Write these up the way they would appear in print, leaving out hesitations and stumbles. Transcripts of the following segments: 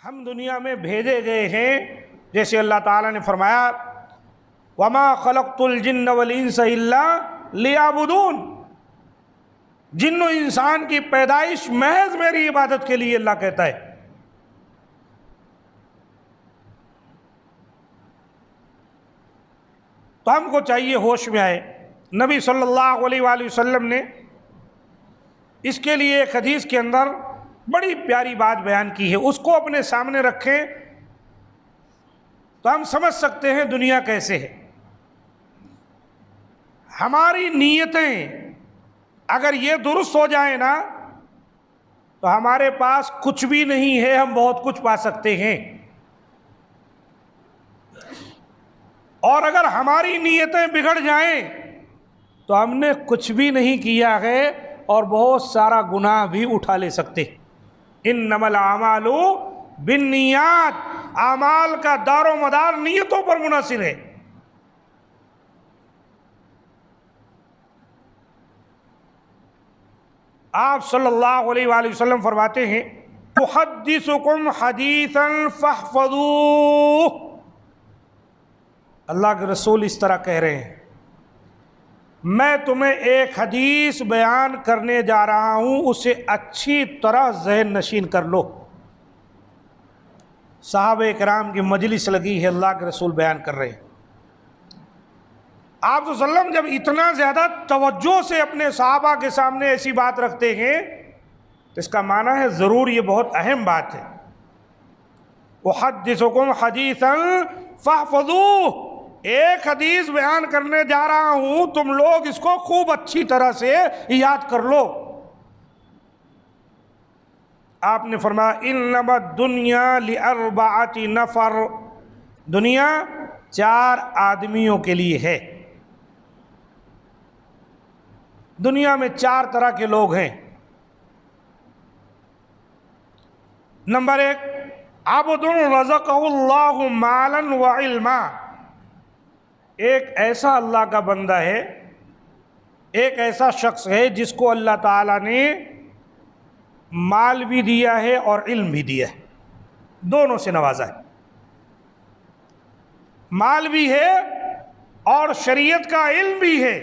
ہم دنیا میں بھیجے گئے ہیں، جیسے اللہ تعالیٰ نے فرمایا وَمَا خَلَقْتُ الْجِنَّ وَالْإِنسَ إِلَّا لِيَعْبُدُونَ، جن و انسان کی پیدائش محض میری عبادت کے لیے اللہ کہتا ہے۔ تو ہم کو چاہیے ہوش میں آئے۔ نبی صلی اللہ علیہ وآلہ وسلم نے اس کے لیے ایک حدیث کے اندر بڑی پیاری بات بیان کی ہے، اس کو اپنے سامنے رکھیں تو ہم سمجھ سکتے ہیں دنیا کیسے ہے۔ ہماری نیتیں اگر یہ درست ہو جائیں نا تو ہمارے پاس کچھ بھی نہیں ہے، ہم بہت کچھ پا سکتے ہیں۔ اور اگر ہماری نیتیں بگڑ جائیں تو ہم نے کچھ بھی نہیں کیا ہے اور بہت سارا گناہ بھی اٹھا لے سکتے۔ انما الاعمال بالنیات، اعمال کا دار و مدار نیتوں پر منحصر ہے۔ آپ صلی اللہ علیہ وآلہ وسلم فرماتے ہیں احدثکم حدیثا فاحفظوہ، اللہ کے رسول اس طرح کہہ رہے ہیں میں تمہیں ایک حدیث بیان کرنے جا رہا ہوں، اسے اچھی طرح ذہن نشین کر لو۔ صحابہ کرام کی مجلس لگی ہے، اللہ کے رسول بیان کر رہے ہیں۔ آپ صلی اللہ علیہ وسلم جب اتنا زیادہ توجہ سے اپنے صحابہ کے سامنے ایسی بات رکھتے ہیں تو اس کا معنی ہے ضرور یہ بہت اہم بات ہے۔ احدثکم حدیثا فاحفظوہ، ایک حدیث بیان کرنے جا رہا ہوں، تم لوگ اس کو خوب اچھی طرح سے یاد کر لو۔ آپ نے فرمایا انما الدنیا لاربعۃ نفر، دنیا 4 آدمیوں کے لیے ہے۔ دنیا میں 4 طرح کے لوگ ہیں۔ نمبر 1، عبد رزقہ اللہ مالا وعلما، ایک ایسا اللہ کا بندہ ہے، ایک ایسا شخص ہے جس کو اللہ تعالیٰ نے مال بھی دیا ہے اور علم بھی دیا ہے، دونوں سے نوازا ہے۔ مال بھی ہے اور شریعت کا علم بھی ہے،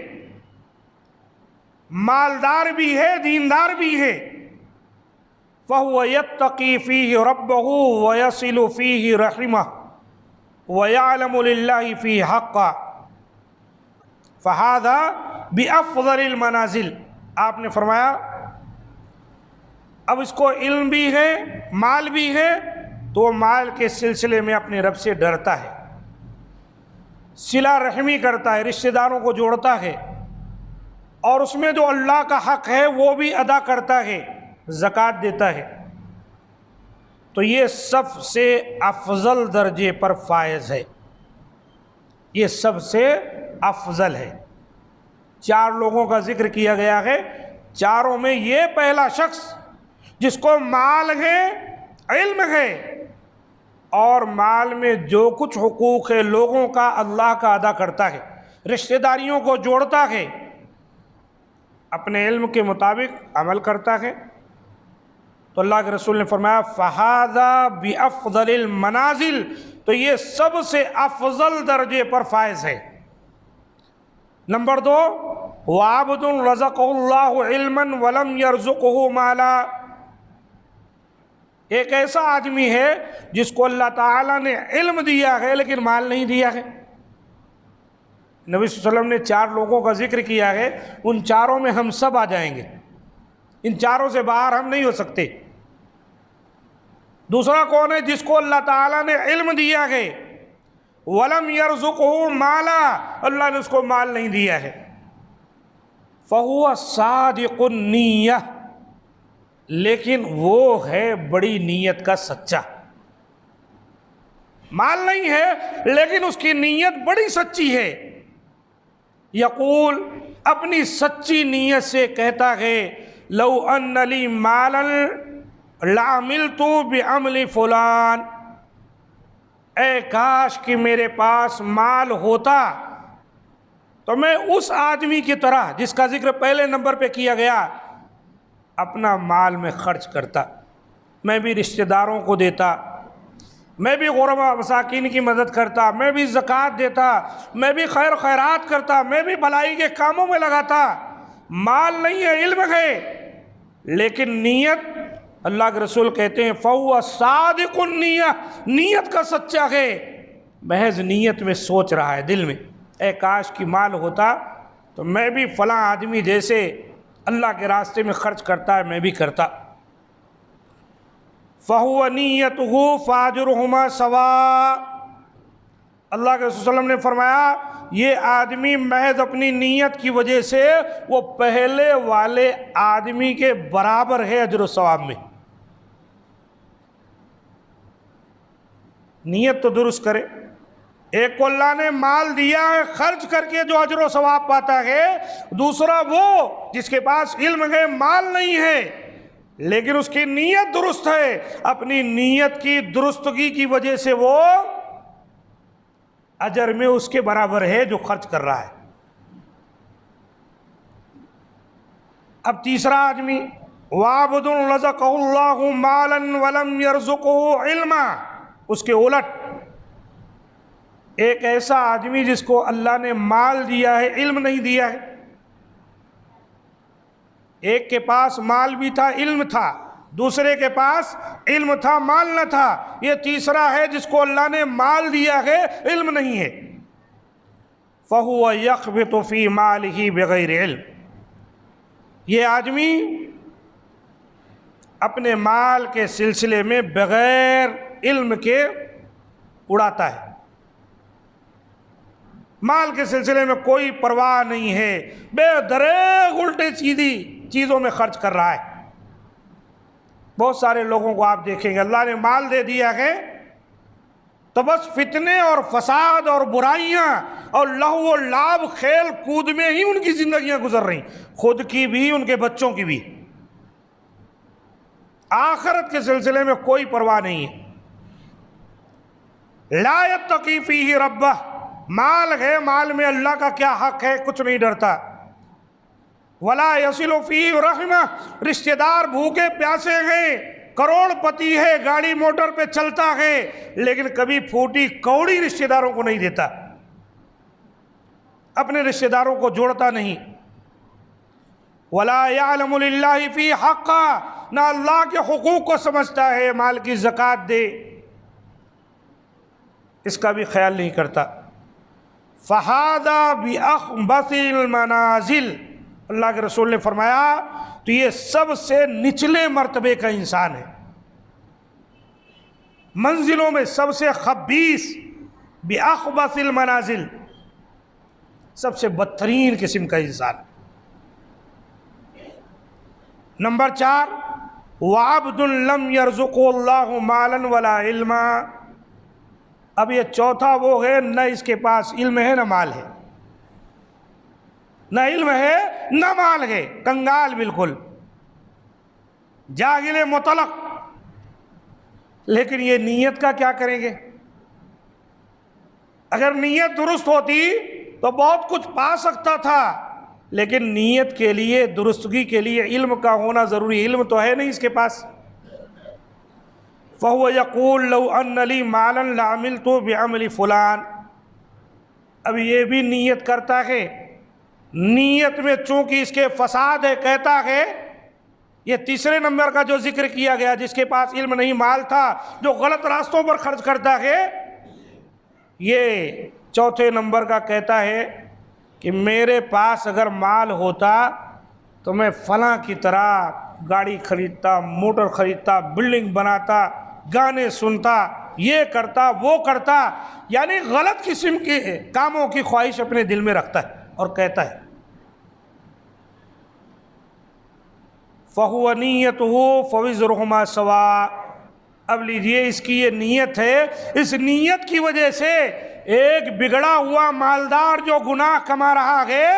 مالدار بھی ہے، دیندار بھی ہے۔ فَهُوَ يَتَّقِي فِيهِ رَبَّهُ وَيَصِلُ فِيهِ رَحِمَهُ وَيَعْلَمُ لِلَّهِ فِيهِ حَقًّا فَهَذَا بِأَفْضَلِ الْمَنَازِلِ، آپ نے فرمایا اب اس کو علم بھی ہے، مال بھی ہے، تو وہ مال کے سلسلے میں اپنے رب سے ڈرتا ہے، صلہ رحمی کرتا ہے، رشتہ داروں کو جوڑتا ہے، اور اس میں جو اللہ کا حق ہے وہ بھی ادا کرتا ہے، زکوٰۃ دیتا ہے، تو یہ سب سے افضل درجے پر فائز ہے، یہ سب سے افضل ہے۔ 4 لوگوں کا ذکر کیا گیا ہے، چاروں میں یہ پہلا شخص جس کو مال ہے، علم ہے، اور مال میں جو کچھ حقوق ہے لوگوں کا اللہ کا ادا کرتا ہے، رشتہ داریوں کو جوڑتا ہے، اپنے علم کے مطابق عمل کرتا ہے، تو اللہ کے رسول نے فرمایا فَهَذَا بِأَفْضَلِ الْمَنَازِلِ، تو یہ سب سے افضل درجے پر فائز ہے۔ نمبر 2، وَعَبْدٌ رَزَقَهُ اللَّهُ عِلْمًا وَلَمْ يَرْزُقْهُ مَالًا، ایک ایسا آدمی ہے جس کو اللہ تعالیٰ نے علم دیا ہے لیکن مال نہیں دیا ہے۔ نبی صلی اللہ علیہ وسلم نے 4 لوگوں کا ذکر کیا ہے، ان چاروں میں ہم سب آ جائیں گے، ان چاروں سے باہر ہم نہیں ہو سکتے۔ دوسرا کون ہے؟ جس کو اللہ تعالیٰ نے علم دیا ہے، وَلَمْ يَرْزُقْهُ مَالًا، اللہ نے اس کو مال نہیں دیا ہے، فَهُوَ صَادِقُ النِّيَّةِ، لیکن وہ ہے بڑی نیت کا سچا۔ مال نہیں ہے لیکن اس کی نیت بڑی سچی ہے، یقول، اپنی سچی نیت سے کہتا ہے لو ان لی مالا لعملت بعمل فلان، اے کاش کہ میرے پاس مال ہوتا تو میں اس آدمی کی طرح جس کا ذکر پہلے نمبر پہ کیا گیا اپنا مال میں خرچ کرتا، میں بھی رشتہ داروں کو دیتا، میں بھی غربا مساکین کی مدد کرتا، میں بھی زکوٰۃ دیتا، میں بھی خیر و خیرات کرتا، میں بھی بھلائی کے کاموں میں لگاتا۔ مال نہیں ہے، علم ہے، لیکن نیت، اللہ کے رسول کہتے ہیں فَهُوَ صَادِقُ النِّيَّةِ، نیت کا سچا ہے، محض نیت میں سوچ رہا ہے دل میں، اے کاش کی مال ہوتا تو میں بھی فلاں آدمی جیسے اللہ کے راستے میں خرچ کرتا ہے میں بھی کرتا۔ فَهُوَ نِيَّتُهُ فَأَجْرُهُمَا سَوَاءٌ، اللہ کے رسول صلی اللہ علیہ وسلم نے فرمایا یہ آدمی محض اپنی نیت کی وجہ سے وہ پہلے والے آدمی کے برابر ہے اجر و ثواب میں۔ نیت تو درست کرے۔ ایک کو اللہ نے مال دیا ہے خرچ کر کے جو اجر و ثواب پاتا ہے، دوسرا وہ جس کے پاس علم ہے مال نہیں ہے لیکن اس کی نیت درست ہے، اپنی نیت کی درستگی کی وجہ سے وہ اجر میں اس کے برابر ہے جو خرچ کر رہا ہے۔ اب تیسرا آدمی وَعَبْدٌ رَزَقَهُ اللَّهُ مَالًا وَلَمْ يَرْزُقْهُ عِلْمًا، اس کے الٹ ایک ایسا آدمی جس کو اللہ نے مال دیا ہے علم نہیں دیا ہے۔ ایک کے پاس مال بھی تھا علم تھا، دوسرے کے پاس علم تھا مال نہ تھا، یہ تیسرا ہے جس کو اللہ نے مال دیا ہے علم نہیں ہے۔ فَهُوَ يَخْبِطُ فِي مَالِهِ بِغَيْرِ علم، یہ آدمی اپنے مال کے سلسلے میں بغیر علم کے اڑاتا ہے، مال کے سلسلے میں کوئی پرواہ نہیں ہے، بے دریغ الٹے سیدھی چیزوں میں خرچ کر رہا ہے۔ بہت سارے لوگوں کو آپ دیکھیں گے اللہ نے مال دے دیا ہے تو بس فتنے اور فساد اور برائیاں اور لہو و لعب کھیل کود میں ہی ان کی زندگیاں گزر رہی، خود کی بھی ان کے بچوں کی بھی، آخرت کے سلسلے میں کوئی پرواہ نہیں ہے۔ لا یتقی فیہ ربہ، مال ہے مال میں اللہ کا کیا حق ہے کچھ نہیں ڈرتا۔ ولا یصل فیہ رحمہ، رشتہ دار بھوکے پیاسے ہیں، کروڑ پتی ہے، گاڑی موٹر پہ چلتا ہے لیکن کبھی پھوٹی کوڑی رشتہ داروں کو نہیں دیتا، اپنے رشتہ داروں کو جوڑتا نہیں۔ ولا یعلم للہ فی حقا، نہ اللہ کے حقوق کو سمجھتا ہے، مال کی زکوٰۃ دے اس کا بھی خیال نہیں کرتا۔ فَهَذَا بِأَخْبَثِ الْمَنَازِلِ، اللہ کے رسول نے فرمایا تو یہ سب سے نچلے مرتبے کا انسان ہے، منزلوں میں سب سے خبیث، بِأَخْبَثِ الْمَنَازِلِ، سب سے بدترین قسم کا انسان۔ نمبر 4 وَعَبْدٌ لَمْ يَرْزُقُهُ اللَّهُ مَالًا وَلَا عِلْمًا، اب یہ چوتھا وہ ہے نہ اس کے پاس علم ہے نہ مال ہے، نہ علم ہے نہ مال ہے، کنگال بالکل، جاہل مطلق۔ لیکن یہ نیت کا کیا کریں گے؟ اگر نیت درست ہوتی تو بہت کچھ پا سکتا تھا، لیکن نیت کے لیے درستگی کے لیے علم کا ہونا ضروری، علم تو ہے نہیں اس کے پاس۔ فَهُوَ يَقُولُ لَوْ أَنَّ لِي مَالًا لَعَمِلْتُ بِعَمْلِ فُلَانٍ، اب یہ بھی نیت کرتا ہے، نیت میں چونکہ اس کے فساد ہے، کہتا ہے یہ تیسرے نمبر کا جو ذکر کیا گیا جس کے پاس علم نہیں مال تھا، جو غلط راستوں پر خرچ کرتا ہے، یہ چوتھے نمبر کا کہتا ہے کہ میرے پاس اگر مال ہوتا تو میں فلاں کی طرح گاڑی خریدتا، موٹر خریدتا، بلڈنگ بناتا، گانے سنتا، یہ کرتا وہ کرتا، یعنی غلط قسم کے کاموں کی خواہش اپنے دل میں رکھتا ہے اور کہتا ہے۔ فَهُوَ نِيَّتُهُ فَوِزْرُهُمَا سَوَاءٌ، اب لیجئے اس کی یہ نیت ہے، اس نیت کی وجہ سے ایک بگڑا ہوا مالدار جو گناہ کما رہا ہے،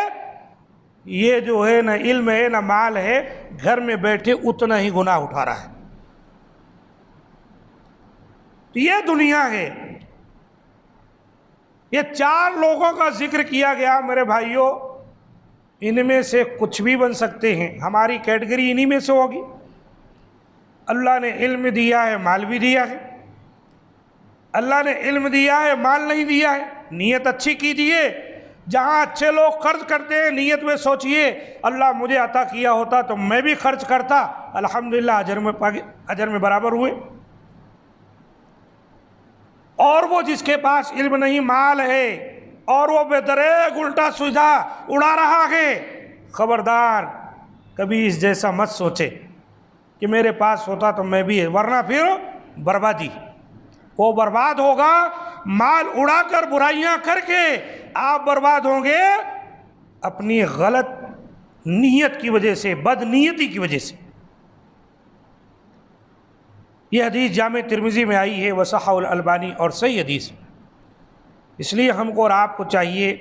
یہ جو ہے نہ علم ہے نہ مال ہے، گھر میں بیٹھے اتنا ہی گناہ اٹھا رہا ہے۔ تو یہ دنیا ہے۔ یہ 4 لوگوں کا ذکر کیا گیا میرے بھائیوں، ان میں سے کچھ بھی بن سکتے ہیں، ہماری کیٹیگری انہی میں سے ہوگی۔ اللہ نے علم دیا ہے، مال بھی دیا ہے، اللہ نے علم دیا ہے، مال نہیں دیا ہے، نیت اچھی کیجیے۔ جہاں اچھے لوگ خرچ کرتے ہیں نیت میں سوچئے اللہ مجھے عطا کیا ہوتا تو میں بھی خرچ کرتا، الحمدللہ اجر میں برابر ہوئے۔ اور وہ جس کے پاس علم نہیں، مال ہے اور وہ بے دریغ الٹا سیدھا اڑا رہا ہے، خبردار کبھی اس جیسا مت سوچے کہ میرے پاس ہوتا تو میں بھی، ورنہ پھر بربادی، وہ برباد ہوگا۔ مال اڑا کر برائیاں کر کے آپ برباد ہوں گے اپنی غلط نیت کی وجہ سے، بد نیتی کی وجہ سے۔ یہ حدیث جامع ترمذی میں آئی ہے، وصححہ الالبانی، اور صحیح حدیث۔ اس لیے ہم کو اور آپ کو چاہیے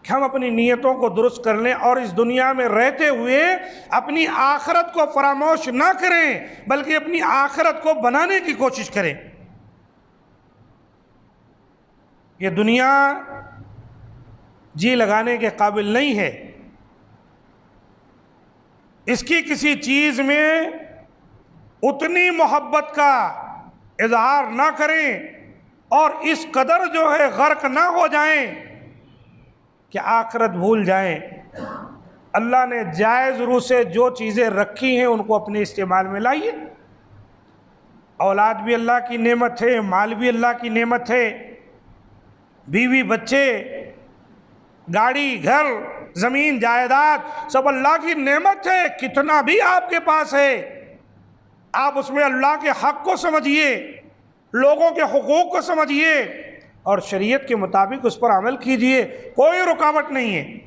کہ ہم اپنی نیتوں کو درست کر لیں اور اس دنیا میں رہتے ہوئے اپنی آخرت کو فراموش نہ کریں، بلکہ اپنی آخرت کو بنانے کی کوشش کریں۔ یہ دنیا جی لگانے کے قابل نہیں ہے، اس کی کسی چیز میں اتنی محبت کا اظہار نہ کریں اور اس قدر جو ہے غرق نہ ہو جائیں کہ آخرت بھول جائیں۔ اللہ نے جائز روح سے جو چیزیں رکھی ہیں ان کو اپنے استعمال میں لائیے۔ اولاد بھی اللہ کی نعمت ہے، مال بھی اللہ کی نعمت ہے، بیوی بچے، گاڑی، گھر، زمین، جائیداد سب اللہ کی نعمت ہے۔ کتنا بھی آپ کے پاس ہے، آپ اس میں اللہ کے حق کو سمجھیے، لوگوں کے حقوق کو سمجھیے اور شریعت کے مطابق اس پر عمل کیجیے، کوئی رکاوٹ نہیں ہے۔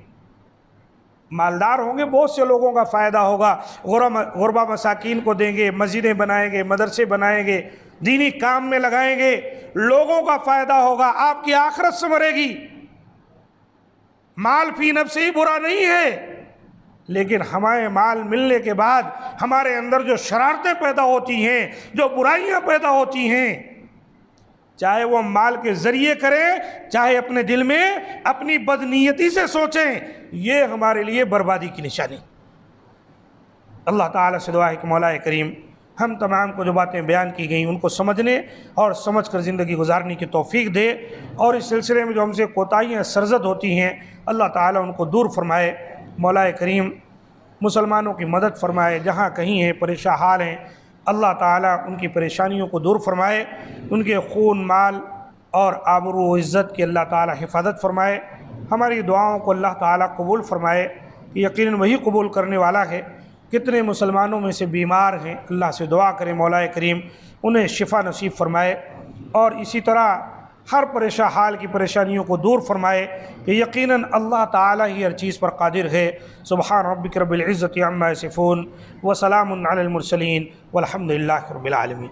مالدار ہوں گے، بہت سے لوگوں کا فائدہ ہوگا، غربا مساکین کو دیں گے، مسجدیں بنائیں گے، مدرسے بنائیں گے، دینی کام میں لگائیں گے، لوگوں کا فائدہ ہوگا، آپ کی آخرت سنورے گی۔ مال فی نفسہ ہی برا نہیں ہے، لیکن ہمارے مال ملنے کے بعد ہمارے اندر جو شرارتیں پیدا ہوتی ہیں، جو برائیاں پیدا ہوتی ہیں، چاہے وہ مال کے ذریعے کریں، چاہے اپنے دل میں اپنی بدنیتی سے سوچیں، یہ ہمارے لیے بربادی کی نشانی۔ اللہ تعالیٰ سے دعا ہے کہ مولا کریم ہم تمام کو جو باتیں بیان کی گئیں ان کو سمجھنے اور سمجھ کر زندگی گزارنے کی توفیق دے، اور اس سلسلے میں جو ہم سے کوتاہیاں سرزد ہوتی ہیں اللہ تعالیٰ ان کو دور فرمائے۔ مولا کریم مسلمانوں کی مدد فرمائے، جہاں کہیں ہیں پریشان حال ہیں اللہ تعالیٰ ان کی پریشانیوں کو دور فرمائے، ان کے خون، مال اور آبرو و عزت کی اللہ تعالیٰ حفاظت فرمائے۔ ہماری دعاؤں کو اللہ تعالیٰ قبول فرمائے، کہ یقیناً وہی قبول کرنے والا ہے۔ کتنے مسلمانوں میں سے بیمار ہیں، اللہ سے دعا کریں مولا کریم انہیں شفا نصیب فرمائے، اور اسی طرح ہر پریشان حال کی پریشانیوں کو دور فرمائے، کہ یقیناً اللہ تعالیٰ ہی ہر چیز پر قادر ہے۔ سبحان ربک رب العزت عما یصفون وسلام علی المرسلین والحمد للہ رب العالمین۔